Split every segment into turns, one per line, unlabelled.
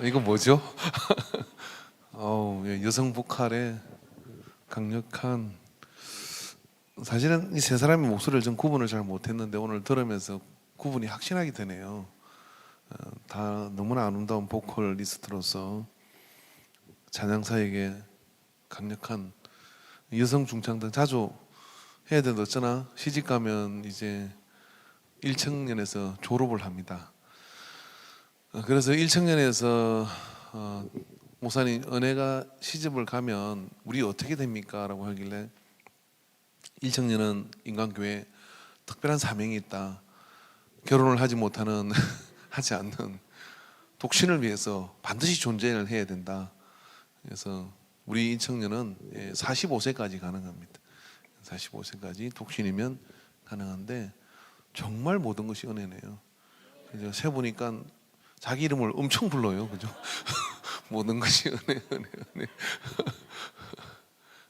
이거 뭐죠? 여성 보컬의 강력한, 사실은 이 세 사람의 목소리를 좀 구분을 잘 못했는데 오늘 들으면서 구분이 확신하게 되네요. 다 너무나 아름다운 보컬리스트로서 찬양사에게 강력한 여성 중창단 자주 해야 되는데 어쩌나 시집 가면 이제 1청년에서 졸업을 합니다. 그래서 1청년에서 목사님, 은혜가 시집을 가면 우리 어떻게 됩니까? 라고 하길래 1청년은 인간교회에 특별한 사명이 있다. 결혼을 하지 못하는 하지 않는 독신을 위해서 반드시 존재를 해야 된다. 그래서 우리 1청년은 45세까지 가능합니다. 45세까지 독신이면 가능한데 정말 모든 것이 은혜네요. 그죠? 세보니까 자기 이름을 엄청 불러요. 그죠? 모든 것이 은혜, 은혜, 은혜.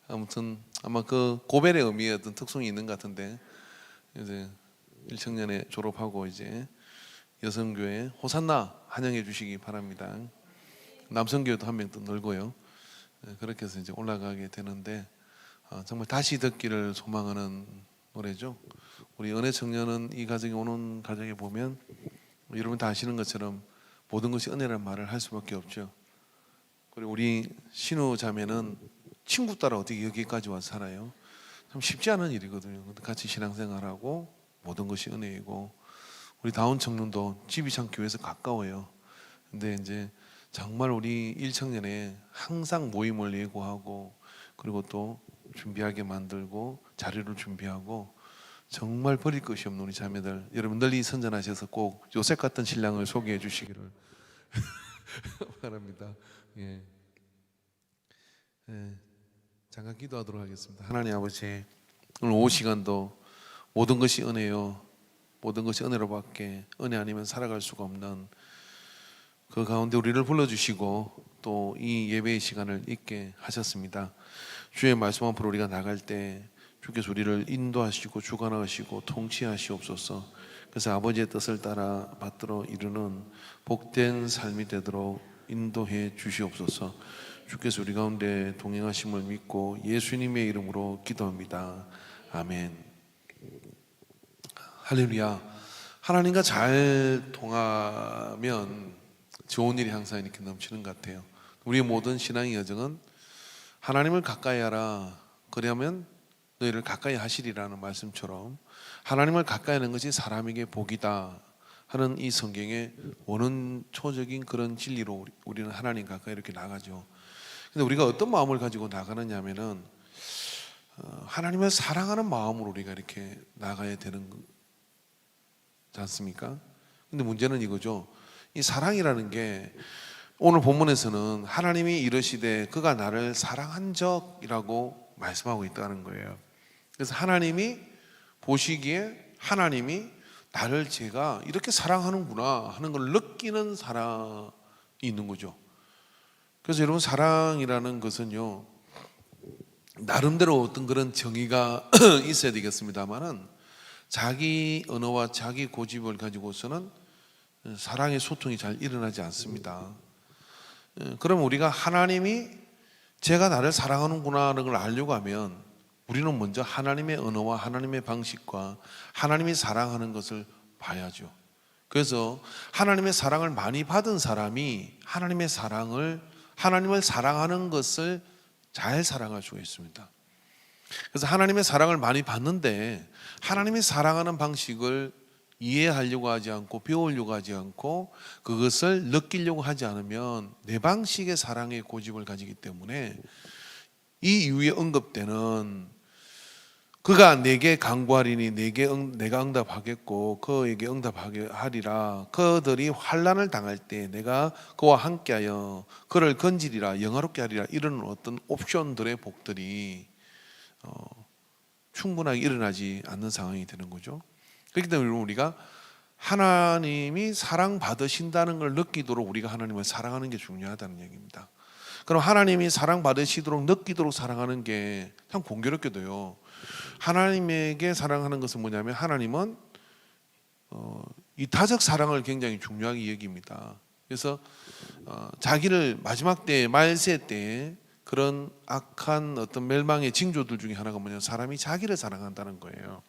아무튼 아마 그 고벨의 의미의 어떤 특성이 있는 것 같은데, 이제 1청년에 졸업하고 이제 여성교회 호산나 환영해 주시기 바랍니다. 남성교회도 한 명 또 늘고요. 그렇게 해서 이제 올라가게 되는데, 정말 다시 듣기를 소망하는 노래죠. 우리 은혜 청년은 이 가정에 오는 가정에 보면 여러분 다 아시는 것처럼 모든 것이 은혜라는 말을 할 수밖에 없죠. 그리고 우리 신우 자매는 친구 따라 어떻게 여기까지 와서 살아요? 참 쉽지 않은 일이거든요. 같이 신앙생활하고 모든 것이 은혜이고, 우리 다운 청년도 집이 참 교회에서 가까워요. 근데 이제 정말 우리 1청년에 항상 모임을 예고하고, 그리고 또 준비하게 만들고 자료를 준비하고, 정말 버릴 것이 없는 우리 자매들, 여러분 널리 선전하셔서 꼭 요셉 같은 신랑을 소개해 주시기를 바랍니다. 예. 잠깐 기도하도록 하겠습니다. 하나님 아버지, 오늘 오후 시간도 모든 것이 은혜요, 모든 것이 은혜로밖에 은혜 아니면 살아갈 수가 없는 그 가운데 우리를 불러주시고 또 이 예배의 시간을 있게 하셨습니다. 주의 말씀 앞으로 우리가 나갈 때 주께서 우리를 인도하시고 주관하시고 통치하시옵소서. 그래서 아버지의 뜻을 따라 받들어 이루는 복된 삶이 되도록 인도해 주시옵소서. 주께서 우리 가운데 동행하심을 믿고 예수님의 이름으로 기도합니다. 아멘. 할렐루야. 하나님과 잘 통하면 좋은 일이 항상 이렇게 넘치는 것 같아요. 우리의 모든 신앙의 여정은 하나님을 가까이 하라, 그러면 너희를 가까이 하시리라는 말씀처럼 하나님을 가까이 하는 것이 사람에게 복이다 하는 이 성경의 원론초적인 그런 진리로 우리는 하나님 가까이 이렇게 나가죠. 근데 우리가 어떤 마음을 가지고 나가느냐 하면은 하나님을 사랑하는 마음으로 우리가 이렇게 나가야 되는 거지 않습니까? 근데 문제는 이거죠. 이 사랑이라는 게 오늘 본문에서는 하나님이 이르시되 그가 나를 사랑한 적이라고 말씀하고 있다는 거예요. 그래서 하나님이 보시기에 하나님이 나를 제가 이렇게 사랑하는구나 하는 걸 느끼는 사랑이 있는 거죠. 그래서 여러분, 사랑이라는 것은요, 나름대로 어떤 그런 정의가 있어야 되겠습니다만은 자기 언어와 자기 고집을 가지고서는 사랑의 소통이 잘 일어나지 않습니다. 그럼 우리가 하나님이 제가 나를 사랑하는구나 하는 걸 알려고 하면 우리는 먼저 하나님의 언어와 하나님의 방식과 하나님이 사랑하는 것을 봐야죠. 그래서 하나님의 사랑을 많이 받은 사람이 하나님을 사랑하는 것을 잘 사랑할 수가 있습니다. 그래서 하나님의 사랑을 많이 받는데 하나님이 사랑하는 방식을 이해하려고 하지 않고 배우려고 하지 않고 그것을 느끼려고 하지 않으면 내 방식의 사랑의 고집을 가지기 때문에 이 이후에 언급되는 그가 내게 간구하리니 내가 응답하겠고 그에게 응답하리라. 그들이 환난을 당할 때 내가 그와 함께하여 그를 건지리라, 영화롭게 하리라. 이런 어떤 옵션들의 복들이 충분하게 일어나지 않는 상황이 되는 거죠. 그렇기 때문에 우리가 하나님이 사랑받으신다는 걸 느끼도록 우리가 하나님을 사랑하는 게 중요하다는 얘기입니다. 그럼 하나님이 사랑받으시도록 느끼도록 사랑하는 게 참 공교롭게도요, 하나님에게 사랑하는 것은 뭐냐면 하나님은 이타적 사랑을 굉장히 중요하게 여깁니다. 그래서 자기를 마지막 때 말세 때 그런 악한 어떤 멸망의 징조들 중에 하나가 뭐냐면 사람이 자기를 사랑한다는 거예요.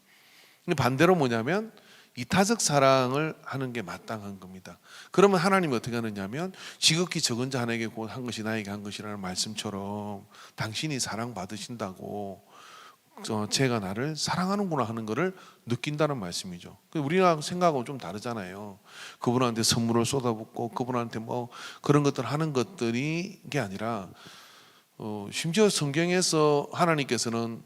근데 반대로 뭐냐면 이타적 사랑을 하는 게 마땅한 겁니다. 그러면 하나님이 어떻게 하느냐면 지극히 적은 자 하나에게 곧 한 것이 나에게 한 것이라는 말씀처럼 당신이 사랑받으신다고 제가 나를 사랑하는구나 하는 것을 느낀다는 말씀이죠. 우리랑 생각하고 좀 다르잖아요. 그분한테 선물을 쏟아붓고 그분한테 뭐 그런 것들 하는 것들이 게 아니라 심지어 성경에서 하나님께서는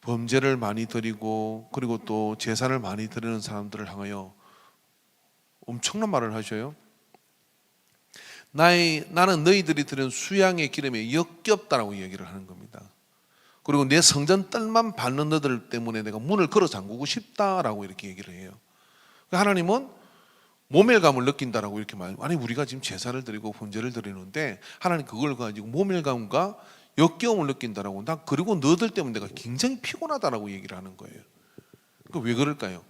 범죄를 많이 드리고 그리고 또 제사를 많이 드리는 사람들을 향하여 엄청난 말을 하셔요. 나는 너희들이 드린 수양의 기름에 역겹다라고 얘기를 하는 겁니다. 그리고 내 성전 뜰만 밟는 너들 때문에 내가 문을 걸어 잠그고 싶다라고 이렇게 얘기를 해요. 하나님은 모멸감을 느낀다라고 이렇게 아니 우리가 지금 제사를 드리고 번제를 드리는데 하나님 그걸 가지고 모멸감과 역겨움을 느낀다라고. 나 그리고 너들 때문에 내가 굉장히 피곤하다라고 얘기를 하는 거예요. 왜 그럴까요?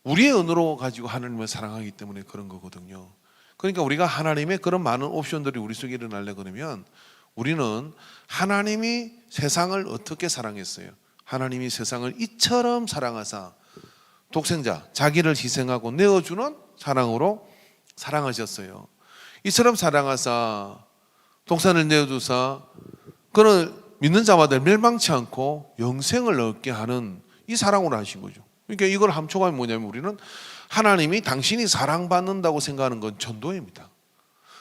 우리의 언어로 가지고 하나님을 사랑하기 때문에 그런 거거든요. 그러니까 우리가 하나님의 그런 많은 옵션들이 우리 속에 일어나려 그러면 우리는 하나님이 세상을 어떻게 사랑했어요? 하나님이 세상을 이처럼 사랑하사 독생자 자기를 희생하고 내어주는 사랑으로 사랑하셨어요. 이처럼 사랑하사 독산을 내어주사 그는 믿는 자마다 멸망치 않고 영생을 얻게 하는 이 사랑으로 하신 거죠. 그러니까 이걸 함축하면 뭐냐면 우리는 하나님이 당신이 사랑받는다고 생각하는 건 전도입니다.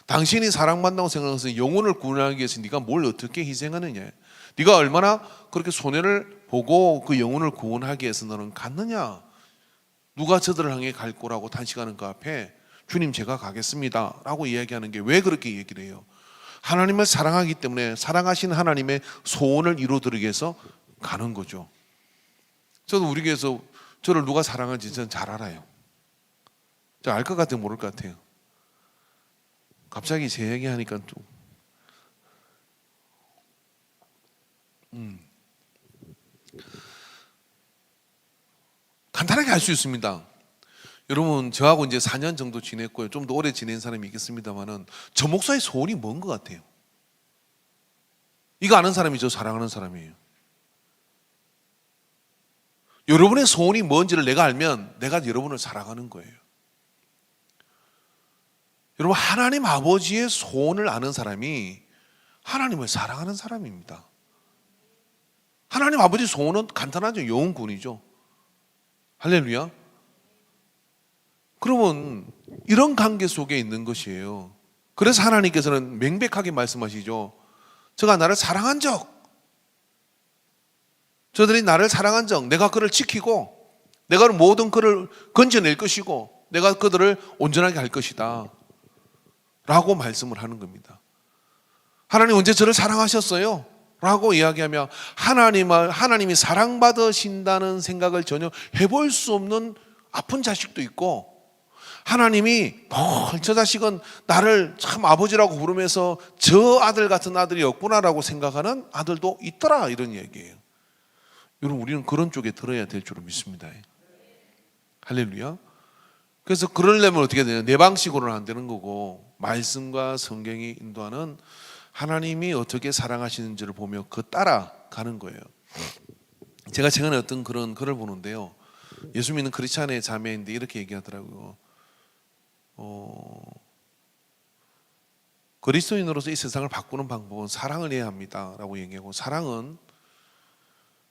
당신이 사랑받는다고 생각해서 영혼을 구원하기 위해서 네가 뭘 어떻게 희생하느냐, 네가 얼마나 그렇게 손해를 보고 그 영혼을 구원하기 위해서 너는 갔느냐, 누가 저들을 향해 갈 거라고 단식하는 그 앞에 주님 제가 가겠습니다 라고 이야기하는 게 왜 그렇게 얘기를 해요? 하나님을 사랑하기 때문에 사랑하신 하나님의 소원을 이루어드리기 위해서 가는 거죠. 저도 우리 교회에서 저를 누가 사랑하는지 저는 잘 알아요. 저 알 것 같아요, 모를 것 같아요? 갑자기 제 얘기하니까 좀 간단하게 알 수 있습니다. 여러분 저하고 이제 4년 정도 지냈고요. 좀 더 오래 지낸 사람이 있겠습니다만은 저 목사의 소원이 뭔 것 같아요? 이거 아는 사람이 저 사랑하는 사람이에요. 여러분의 소원이 뭔지를 내가 알면 내가 여러분을 사랑하는 거예요. 여러분 하나님 아버지의 소원을 아는 사람이 하나님을 사랑하는 사람입니다. 하나님 아버지 소원은 간단하죠. 영혼구원이죠. 할렐루야. 그러면 이런 관계 속에 있는 것이에요. 그래서 하나님께서는 명백하게 말씀하시죠. 저가 나를 사랑한 적, 저들이 나를 사랑한 적, 내가 그를 지키고 내가 모든 그를 건져낼 것이고 내가 그들을 온전하게 할 것이다 라고 말씀을 하는 겁니다. 하나님 언제 저를 사랑하셨어요? 라고 이야기하며 하나님이 사랑받으신다는 생각을 전혀 해볼 수 없는 아픈 자식도 있고, 하나님이 저 자식은 나를 참 아버지라고 부르면서 저 아들 같은 아들이 없구나라고 생각하는 아들도 있더라, 이런 얘기예요. 여러분 우리는 그런 쪽에 들어야 될 줄로 믿습니다. 할렐루야. 그래서 그러려면 어떻게 되냐, 내 방식으로는 안 되는 거고 말씀과 성경이 인도하는 하나님이 어떻게 사랑하시는지를 보며 그 따라가는 거예요. 제가 최근에 어떤 그런 글을 보는데요, 예수 믿는 크리스찬의 자매인데 이렇게 얘기하더라고요. 그리스도인으로서 이 세상을 바꾸는 방법은 사랑을 해야 합니다 라고 얘기하고, 사랑은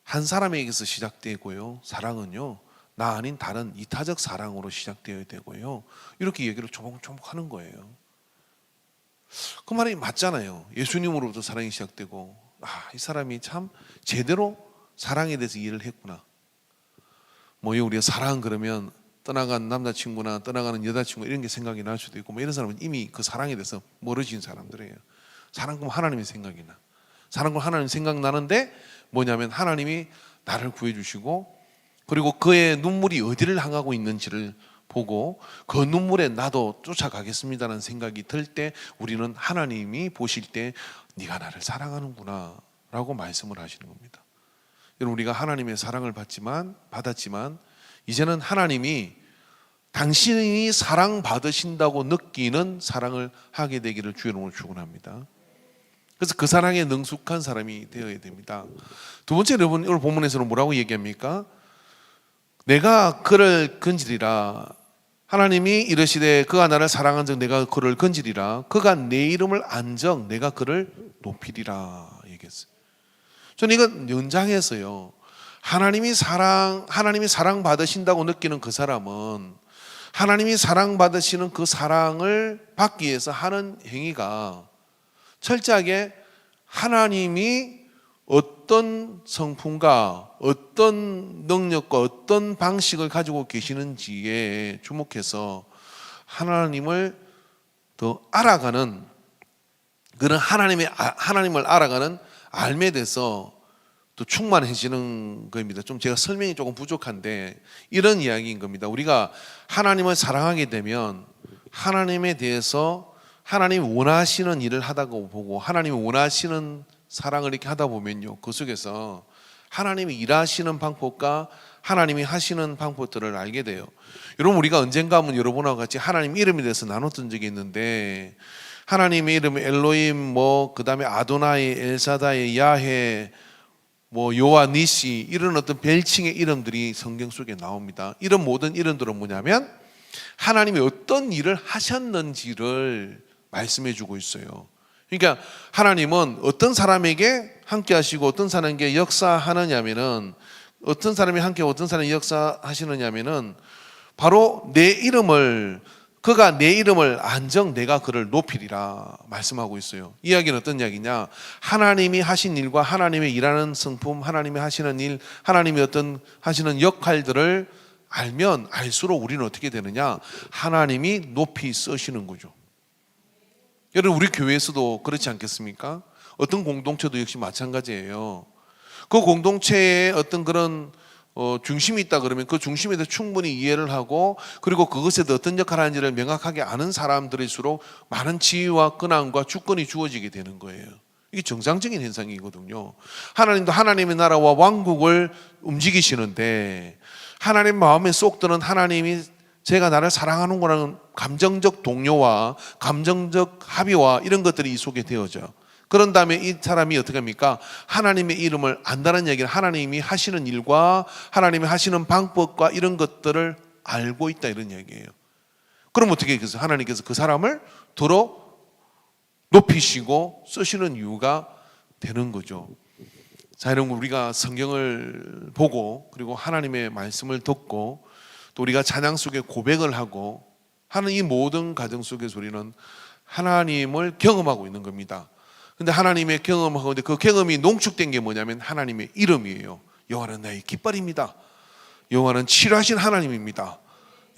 한 사람에게서 시작되고요, 사랑은요 나 아닌 다른 이타적 사랑으로 시작되어야 되고요, 이렇게 얘기를 조목조목 하는 거예요. 그 말이 맞잖아요. 예수님으로부터 사랑이 시작되고, 이 사람이 참 제대로 사랑에 대해서 이해를 했구나. 우리가 사랑 그러면 떠나간 남자친구나 떠나가는 여자친구 이런 게 생각이 날 수도 있고, 이런 사람은 이미 그 사랑에 대해서 멀어진 사람들이에요. 사랑 그러면 하나님의 생각이 나. 사랑 그러면 하나님 생각나는데 뭐냐면 하나님이 나를 구해주시고 그리고 그의 눈물이 어디를 향하고 있는지를 보고 그 눈물에 나도 쫓아가겠습니다라는 생각이 들 때 우리는 하나님이 보실 때 네가 나를 사랑하는구나 라고 말씀을 하시는 겁니다. 여러분 우리가 하나님의 사랑을 받았지만 이제는 하나님이 당신이 사랑받으신다고 느끼는 사랑을 하게 되기를 주의 이름으로 축원합니다. 그래서 그 사랑에 능숙한 사람이 되어야 됩니다. 두 번째, 여러분 오늘 본문에서는 뭐라고 얘기합니까? 내가 그를 건지리라. 하나님이 이르시되 그가 나를 사랑한즉 내가 그를 건지리라. 그가 내 이름을 안정 내가 그를 높이리라 얘기했어요. 저는 이건 연장해서요, 하나님이 사랑 받으신다고 느끼는 그 사람은 하나님이 사랑 받으시는 그 사랑을 받기 위해서 하는 행위가 철저하게 하나님이 어떤 성품과 어떤 능력과 어떤 방식을 가지고 계시는지에 주목해서 하나님을 더 알아가는, 그런 하나님을 알아가는 알매 돼서 또 충만해지는 겁니다. 좀 제가 설명이 조금 부족한데 이런 이야기인 겁니다. 우리가 하나님을 사랑하게 되면 하나님에 대해서 하나님이 원하시는 일을 하다고 보고 하나님이 원하시는 사랑을 이렇게 하다 보면요, 그 속에서 하나님이 일하시는 방법과 하나님이 하시는 방법들을 알게 돼요. 여러분, 우리가 언젠가 한번 여러분하고 같이 하나님 이름에 대해서 나눴던 적이 있는데, 하나님의 이름은 엘로임, 그 다음에 아도나이, 엘사다이, 야헤, 요아 니시, 이런 어떤 별칭의 이름들이 성경 속에 나옵니다. 이런 모든 이름들은 뭐냐면 하나님이 어떤 일을 하셨는지를 말씀해 주고 있어요. 그러니까 하나님은 어떤 사람에게 함께 하시고 어떤 사람에게 역사하느냐면은, 어떤 사람이 함께 어떤 사람이 역사하시느냐면은 바로 그가 내 이름을 안정 내가 그를 높이리라 말씀하고 있어요. 이 이야기는 어떤 이야기냐? 하나님이 하신 일과 하나님의 일하는 성품, 하나님이 하시는 일, 하나님이 어떤 하시는 역할들을 알면 알수록 우리는 어떻게 되느냐? 하나님이 높이 쓰시는 거죠. 여러분, 우리 교회에서도 그렇지 않겠습니까? 어떤 공동체도 역시 마찬가지예요. 그 공동체에 어떤 그런 중심이 있다 그러면 그 중심에 대해 충분히 이해를 하고, 그리고 그것에 대해 어떤 역할을 하는지를 명확하게 아는 사람들일수록 많은 지위와 권한과 주권이 주어지게 되는 거예요. 이게 정상적인 현상이거든요. 하나님도 하나님의 나라와 왕국을 움직이시는데, 하나님 마음에 쏙 드는 하나님이 제가 나를 사랑하는구나는 감정적 동요와 감정적 합의와 이런 것들이 이 속에 되어져요. 그런 다음에 이 사람이 어떻게 합니까? 하나님의 이름을 안다는 얘기는 하나님이 하시는 일과 하나님이 하시는 방법과 이런 것들을 알고 있다, 이런 얘기예요. 그럼 어떻게 해서 하나님께서 그 사람을 더러 높이시고 쓰시는 이유가 되는 거죠. 자, 여러분, 우리가 성경을 보고 그리고 하나님의 말씀을 듣고 또 우리가 찬양 속에 고백을 하고 하는 이 모든 과정 속에서 우리는 하나님을 경험하고 있는 겁니다. 근데 하나님의 경험하고, 근데 그 경험이 농축된 게 뭐냐면 하나님의 이름이에요. 여호와는 나의 깃발입니다. 여호와는 치료하신 하나님입니다.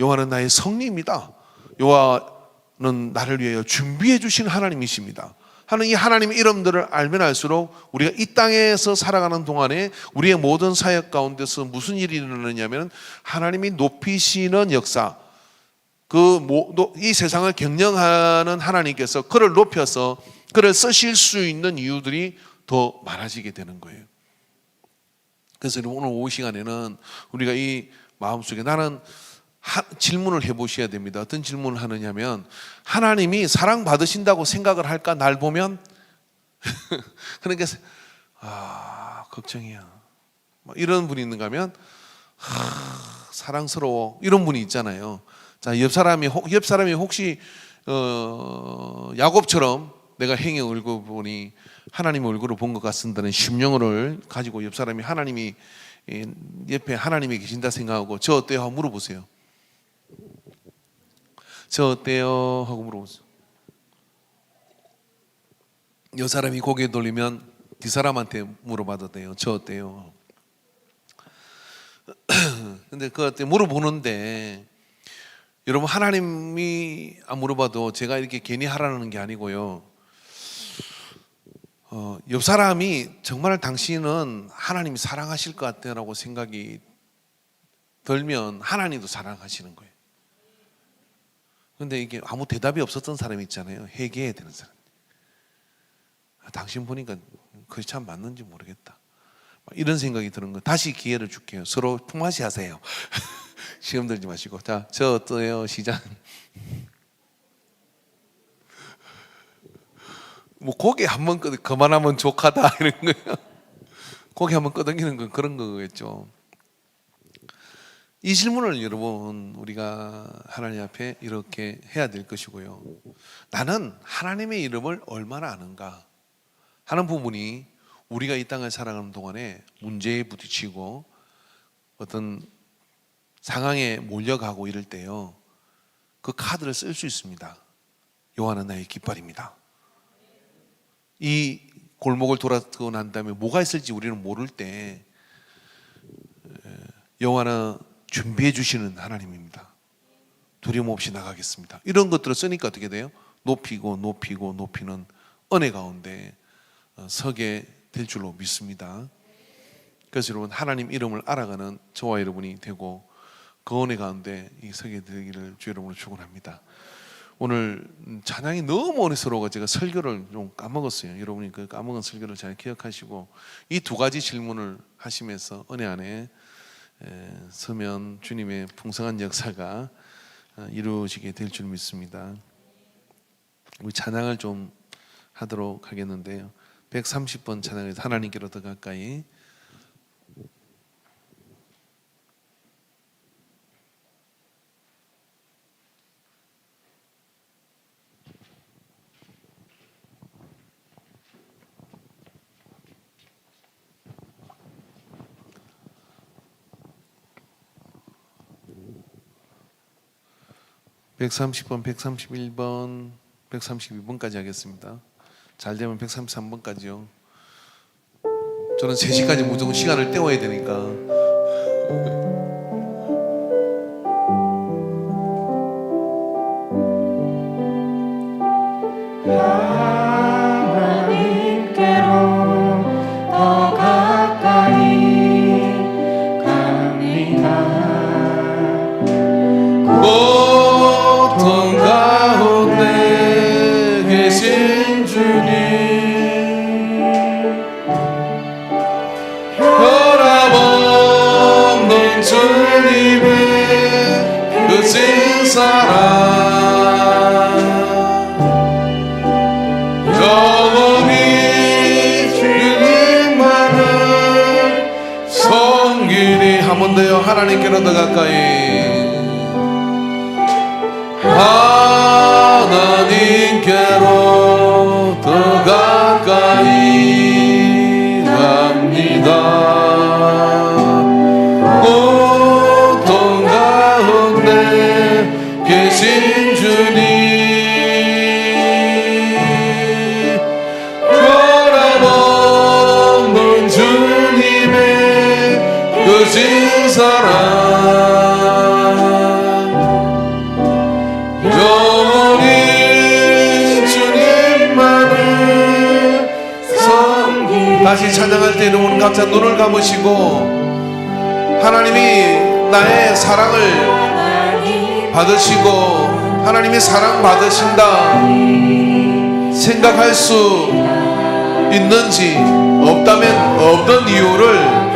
여호와는 나의 성리입니다. 여호와는 나를 위하여 준비해 주신 하나님이십니다 하는 이 하나님의 이름들을 알면 알수록 우리가 이 땅에서 살아가는 동안에 우리의 모든 사역 가운데서 무슨 일이 일어나냐면 하나님이 높이시는 역사, 이 세상을 경영하는 하나님께서 그를 높여서 그를 쓰실 수 있는 이유들이 더 많아지게 되는 거예요. 그래서 오늘 오후 시간에는 우리가 이 마음속에 나는 질문을 해보셔야 됩니다. 어떤 질문을 하느냐면, 하나님이 사랑받으신다고 생각을 할까? 날 보면? 그러니까 걱정이야, 이런 분이 있는가 하면 사랑스러워, 이런 분이 있잖아요. 자, 옆 사람이 혹시 야곱처럼 내가 행의 얼굴 보니 하나님의 얼굴을 본 것 같습니다는 심령을 가지고 옆 사람이 하나님이 옆에 하나님이 계신다 생각하고 저 어때요? 하고 물어보세요. 저 어때요? 하고 물어보세요. 여 사람이 고개 돌리면 뒷 사람한테 물어봐도 돼요. 저 어때요? 근데 그때 물어보는데, 여러분, 하나님이 안 물어봐도 제가 이렇게 괜히 하라는 게 아니고요. 옆 사람이 정말 당신은 하나님이 사랑하실 것 같다라고 생각이 들면 하나님도 사랑하시는 거예요. 근데 이게 아무 대답이 없었던 사람이 있잖아요. 회개해야 되는 사람. 당신 보니까 그게 참 맞는지 모르겠다, 이런 생각이 드는 거. 다시 기회를 줄게요. 서로 품앗이 하세요. 시험 들지 마시고. 자, 저 어때요? 시작. 뭐 고개 한번 그만하면 족하다 이런 거예요. 고개 한번 끄덕이는 건 그런 거겠죠. 이 질문을 여러분 우리가 하나님 앞에 이렇게 해야 될 것이고요. 나는 하나님의 이름을 얼마나 아는가 하는 부분이 우리가 이 땅을 살아가는 동안에 문제에 부딪히고 어떤 상황에 몰려가고 이럴 때요, 그 카드를 쓸 수 있습니다. 여호와는 나의 깃발입니다. 이 골목을 돌아서 난 다음에 뭐가 있을지 우리는 모를 때 여호와는 준비해 주시는 하나님입니다. 두려움 없이 나가겠습니다. 이런 것들을 쓰니까 어떻게 돼요? 높이고 높이고 높이는 은혜 가운데 서게 될 줄로 믿습니다. 그래서 여러분 하나님 이름을 알아가는 저와 여러분이 되고 그 은혜 가운데 이 서게 되기를 주 여러분을 축원합니다. 오늘 찬양이 너무 은혜스러워서 제가 설교를 좀 까먹었어요. 여러분이 그 까먹은 설교를 잘 기억하시고 이 두 가지 질문을 하시면서 은혜 안에 서면 주님의 풍성한 역사가 이루어지게 될 줄 믿습니다. 우리 찬양을 좀 하도록 하겠는데요. 130번 찬양에서 하나님께로 더 가까이. (130번) (131번) (132번까지) 하겠습니다. 잘 되면 133번까지요. 저는 3시까지 무조건 시간을 때워야 되니까. 하나님께로 더 가까이, 하나님께로 더 가까이 갑니다. 고통 가운데 계신 주님, 변함없는 주님의 크신 사랑, 영원히 주님만을 섬기. 다시 찬양할 때 여러분 각자 눈을 감으시고 하나님이 나의 사랑을 받으시고 하나님이 사랑 받으신다 생각할 수 있는지, 없다면 없는 이유를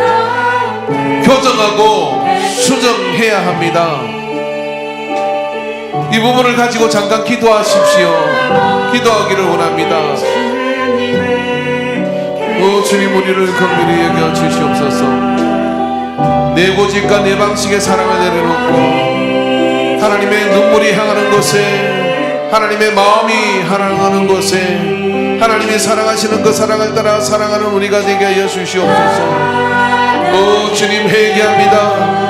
교정하고 수정해야 합니다. 이 부분을 가지고 잠깐 기도하십시오. 기도하기를 원합니다. 오 주님, 우리를 긍휼히 여겨 주시옵소서. 내 고집과 내 방식의 사랑을 내려놓고 하나님의 눈물이 향하는 곳에, 하나님의 마음이 향하는 곳에 하나님이 사랑하시는 그 사랑을 따라 사랑하는 우리가 되게 하여 주시옵소서. 오 주님, 회개합니다.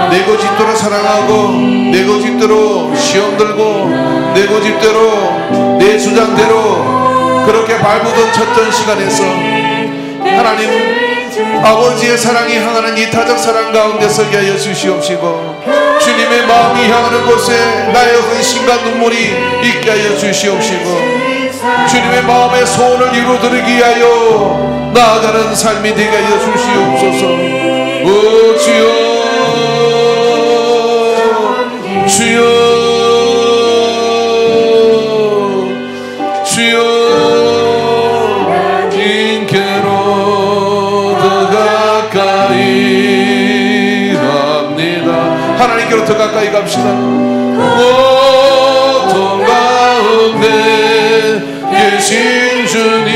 내 고집대로 사랑하고 내 고집대로 시험 들고 내 고집대로 내 주장대로 그렇게 발부던 쳤던 시간에서 하나님 아버지의 사랑이 향하는 이타적 사랑 가운데 서게 하여 주시옵시고, 주님의 마음이 향하는 곳에 나의 헌신과 눈물이 있게 하여 주시옵시고, 주님의 마음의 소원을 이루어드리기 위하여 나아가는 삶이 되게 하여 주시옵소서. 오 주여, 주여, 주여, 인께로 더 가까이 갑니다. 하나님께로 더 가까이 갑시다. 고통 가운데 계신 주님,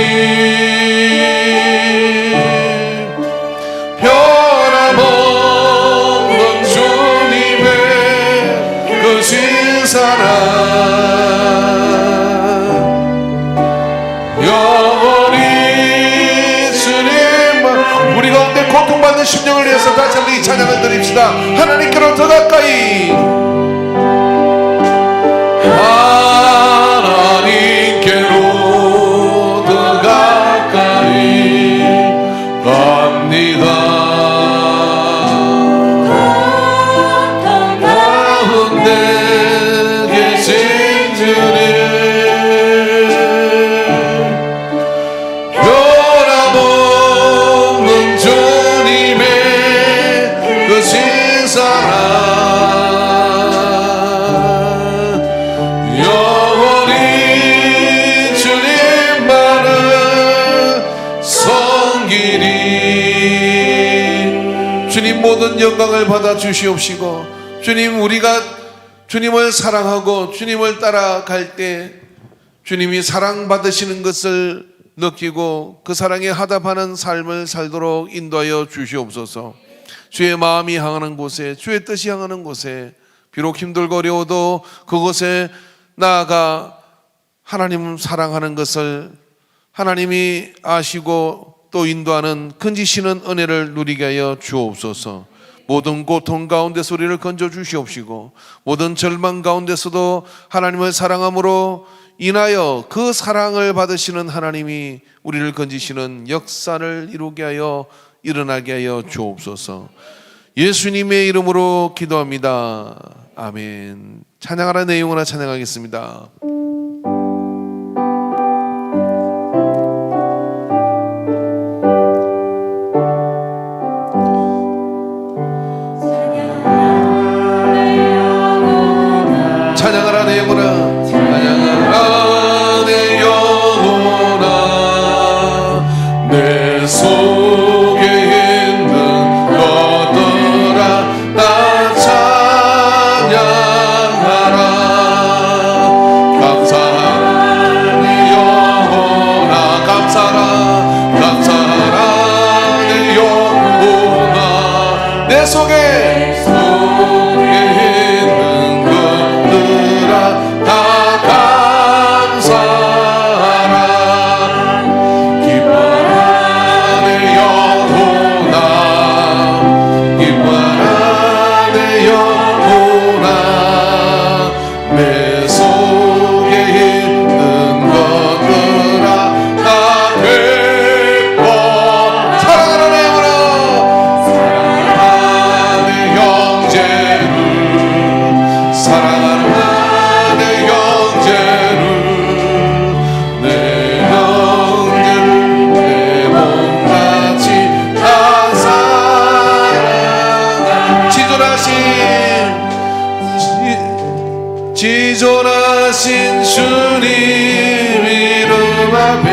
변함없는 주님의 크신 사랑, 영원히 주님만. 우리 가운데 고통받는 심령을 위해서 다시 한번 이 찬양을 드립시다. 하나님께로 더 가까이, 하나님께로 더 가까이 갑니다. 가운데 계신 주님, 변함없는 주님의 크신 사랑, 영원히 주님만을 섬기리. 주님, 모든 영광을 받아 주시옵시고, 주님, 우리가 주님을 사랑하고 주님을 따라갈 때 주님이 사랑받으시는 것을 느끼고 그 사랑에 하답하는 삶을 살도록 인도하여 주시옵소서. 주의 마음이 향하는 곳에, 주의 뜻이 향하는 곳에, 비록 힘들고 어려워도 그곳에 나아가 하나님을 사랑하는 것을 하나님이 아시고 또 인도하는 건지시는 은혜를 누리게 하여 주옵소서. 모든 고통 가운데서 우리를 건져 주시옵시고, 모든 절망 가운데서도 하나님을 사랑함으로 인하여 그 사랑을 받으시는 하나님이 우리를 건지시는 역사를 이루게 하여 일어나게 하여 주옵소서. 예수님의 이름으로 기도합니다. 아멘. 찬양하라 내 영혼아 찬양하겠습니다. 찬양하라 내 영혼아, 찬양하라 내 영혼아, 내 속에 있는 것들아 나 찬양하라. 감사하라 내 영혼아, 감사하라, 감사하라 내 영혼아, 내 속에 지존하신 주님 이름 앞에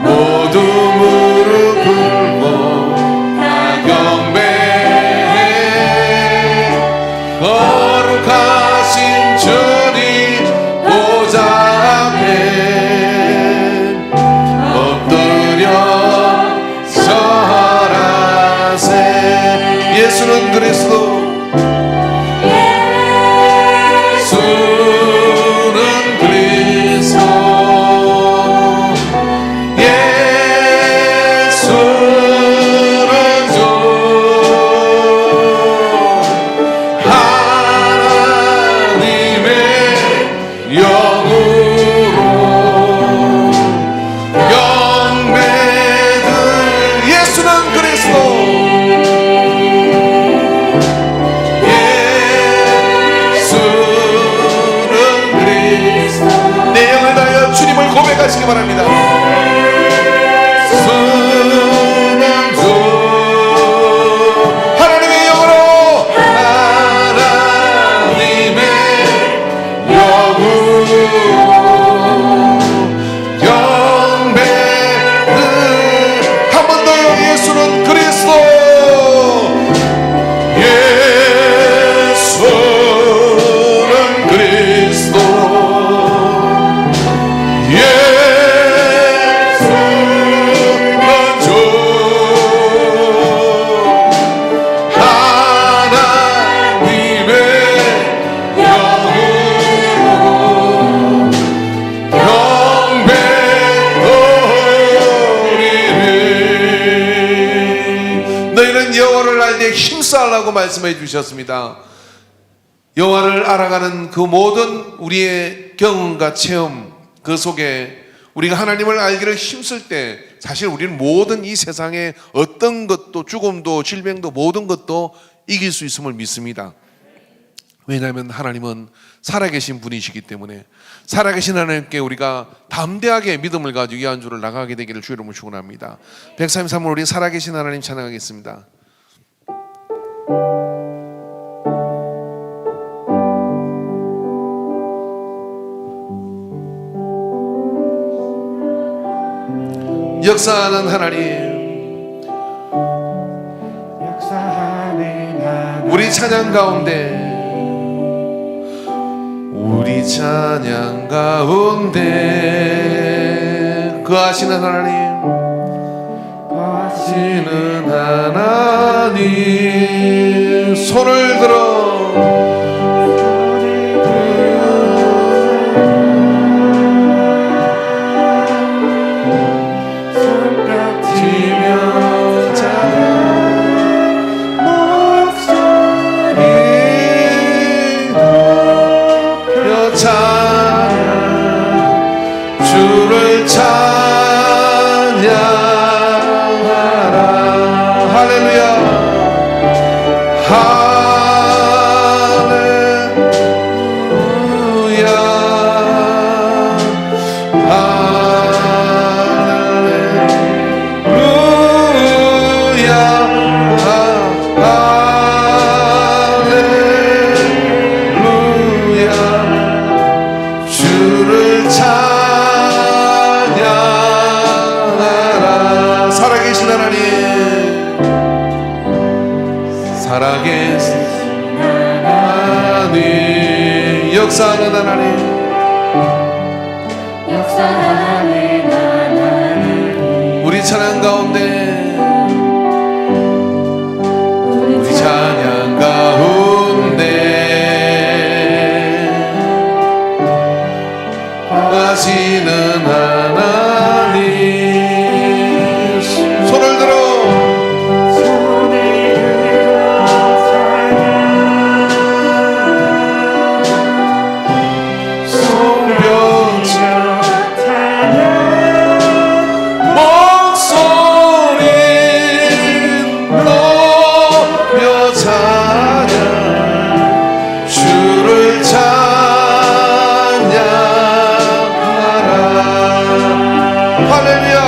모두 무릎 꿇고 다 경배해. 거룩하신 주님 보좌 앞에 엎드려 절하세. 예수는 그리스도, 고백하시기 바랍니다. 하나님의 영으로, 하나님의 영으로 경배를 한 번 더요. 예수는 그리스도, 역사하라고 말씀해 주셨습니다. 여호와를 알아가는 그 모든 우리의 경험과 체험, 그 속에 우리가 하나님을 알기를 힘쓸 때 사실 우리는 모든 이 세상의 어떤 것도, 죽음도 질병도 모든 것도 이길 수 있음을 믿습니다. 왜냐하면 하나님은 살아계신 분이시기 때문에, 살아계신 하나님께 우리가 담대하게 믿음을 가지고 이 한 주를 나가게 되기를 주의 이름으로 축원합니다. 133번 우리 살아계신 하나님 찬양하겠습니다. 역사하는 하나님, 우리 찬양 가운데, 우리 찬양 가운데 거하시는 하나님, 거하시는 하나님, 손을 들어 주를 찬양하라. 할렐루야, 할렐루야, 할렐루야, 주를 살아계신 하나님, 살아계신 하나님, 역사하는 하나님, 역사하는 하나님, 우리 찬양 가운데, 우리 찬양 가운데 하시는 하나님, 손을 들어 손병치 목소리 높여 찬양, 주를 찬양하라. 할렐루야,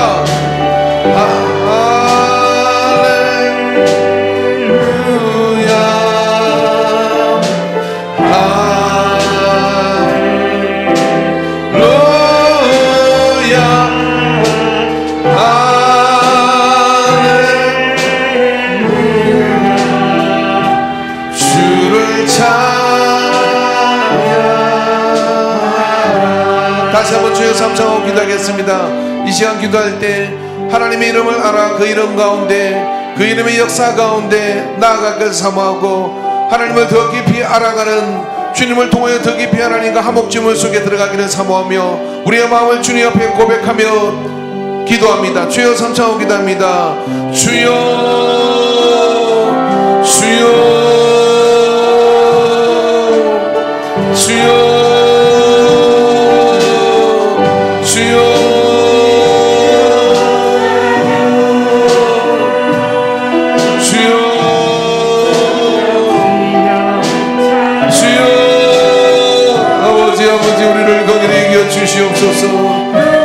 다시 한번 주여 삼창하고 기도하겠습니다. 이 시간 기도할 때 하나님의 이름을 알아 그 이름 가운데, 그 이름의 역사 가운데 나아가길 사모하고, 하나님을 더 깊이 알아가는, 주님을 통하여 더 깊이 하나님과 화목지물 속에 들어가기를 사모하며 우리의 마음을 주님 앞에 고백하며 기도합니다. 주여 삼창하고 기도합니다. 주여, 주여, 주여, 주여, 주여, 주여, 아버지, 아버지, 우리를 거기에 이겨 주시옵소서.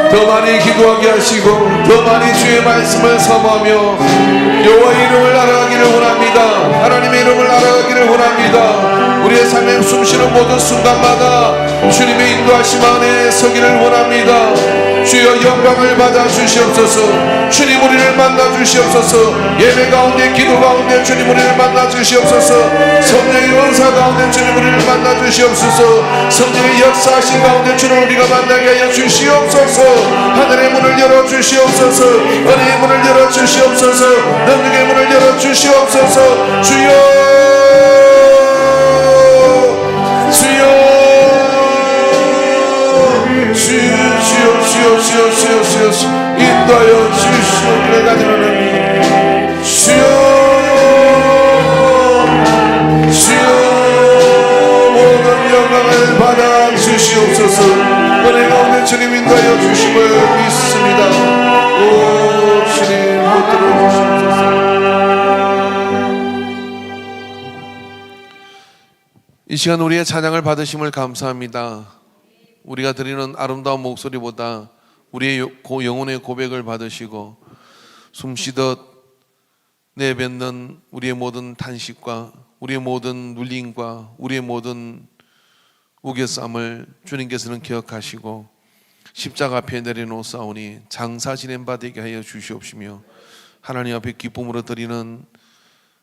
더 많이 기도하게 하시고 더 많이 주의 말씀을 사모하며 여호와의 이름을 알아가기를 원합니다. 하나님의 이름을 알아가기를 원합니다. 우리의 삶에 숨쉬는 모든 순간마다 주님의 인도하심 안에 서기를 원합니다. 주여 영광을 받아 주시옵소서. 주님 우리를 만나 주시옵소서. 예배 가운데 기도 가운데 주님 우리를 만나 주시옵소서. 성령의 은사 가운데 주님 우리를 만나 주시옵소서. 성령의 역사하신 가운데 주님 우리가 만나게 하여 주시옵소서. 하늘의 문을 열어 주시옵소서. 은혜의 문을 열어 주시옵소서. 능력의 문을 열어 주시옵소서. 주여, 주여 인도하여 주시옵소서. 주여, 은혜 가운데 주님 인도하여 주심을 믿습니다. 오 주님 붙들어 주시옵소서. 이 시간 우리의 찬양을 받으심을 감사합니다. 우리가 드리는 아름다운 목소리보다 우리의 영혼의 고백을 받으시고 숨쉬듯 내뱉는 우리의 모든 탄식과 우리의 모든 눌림과 우리의 모든 우겨쌈을 주님께서는 기억하시고 십자가 앞에 내려놓사오니 장사 지낸 바 되게 하여 주시옵시며 하나님 앞에 기쁨으로 드리는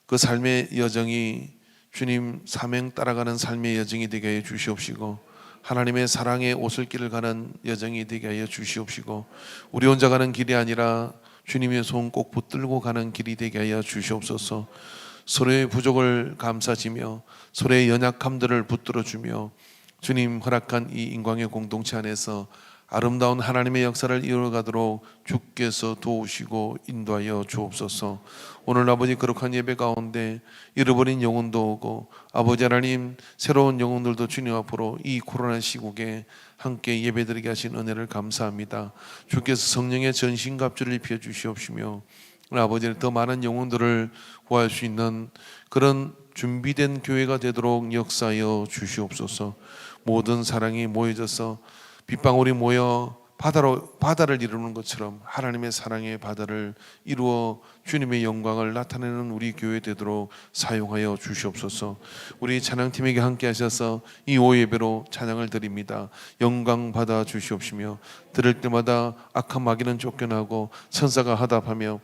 그 삶의 여정이 주님 사명 따라가는 삶의 여정이 되게 하여 주시옵시고 하나님의 사랑의 오솔길을 가는 여정이 되게 하여 주시옵시고 우리 혼자 가는 길이 아니라 주님의 손 꼭 붙들고 가는 길이 되게 하여 주시옵소서. 서로의 부족을 감사지며 서로의 연약함들을 붙들어주며 주님 허락한 이 인광의 공동체 안에서 아름다운 하나님의 역사를 이어가도록 주께서 도우시고 인도하여 주옵소서. 오늘 아버지 거룩한 예배 가운데 잃어버린 영혼도 오고 아버지 하나님 새로운 영혼들도 주님 앞으로 이 코로나 시국에 함께 예배드리게 하신 은혜를 감사합니다. 주께서 성령의 전신갑주를 입혀 주시옵시며 아버지는 더 많은 영혼들을 구할 수 있는 그런 준비된 교회가 되도록 역사하여 주시옵소서. 모든 사랑이 모여져서 빗방울이 모여 바다를 이루는 것처럼 하나님의 사랑의 바다를 이루어 주님의 영광을 나타내는 우리 교회 되도록 사용하여 주시옵소서. 우리 찬양팀에게 함께 하셔서 이 오예배로 찬양을 드립니다. 영광 받아 주시옵시며 들을 때마다 악한 마귀는 쫓겨나고 천사가 화답하며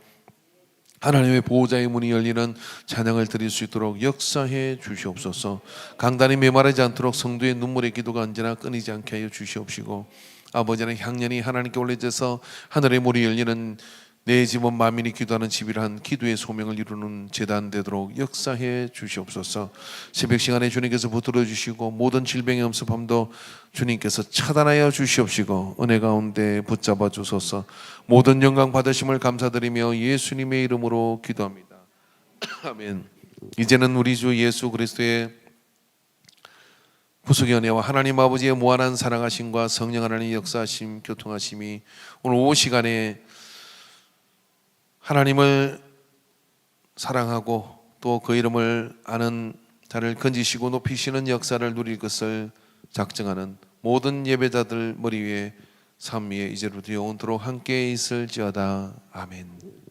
하나님의 보호자의 문이 열리는 찬양을 드릴 수 있도록 역사해 주시옵소서. 강단이 메마르지 않도록 성도의 눈물의 기도가 언제나 끊이지 않게 하여 주시옵시고 아버지는 향년이 하나님께 올려져서 하늘의 문이 열리는 내 집은 만민이 기도하는 집이란 기도의 소명을 이루는 제단 되도록 역사해 주시옵소서. 새벽 시간에 주님께서 붙들어 주시고 모든 질병의 엄습함도 주님께서 차단하여 주시옵시고 은혜 가운데 붙잡아 주소서. 모든 영광 받으심을 감사드리며 예수님의 이름으로 기도합니다. 아멘. 이제는 우리 주 예수 그리스도의 구속의 은혜와 하나님 아버지의 무한한 사랑하심과 성령 하나님의 역사하심 교통하심이 오늘 오후 시간에 하나님을 사랑하고 또 그 이름을 아는 자를 건지시고 높이시는 역사를 누릴 것을 작정하는 모든 예배자들 머리 위에 삶 위에 이제로부터 영원토록 함께 있을지어다. 아멘.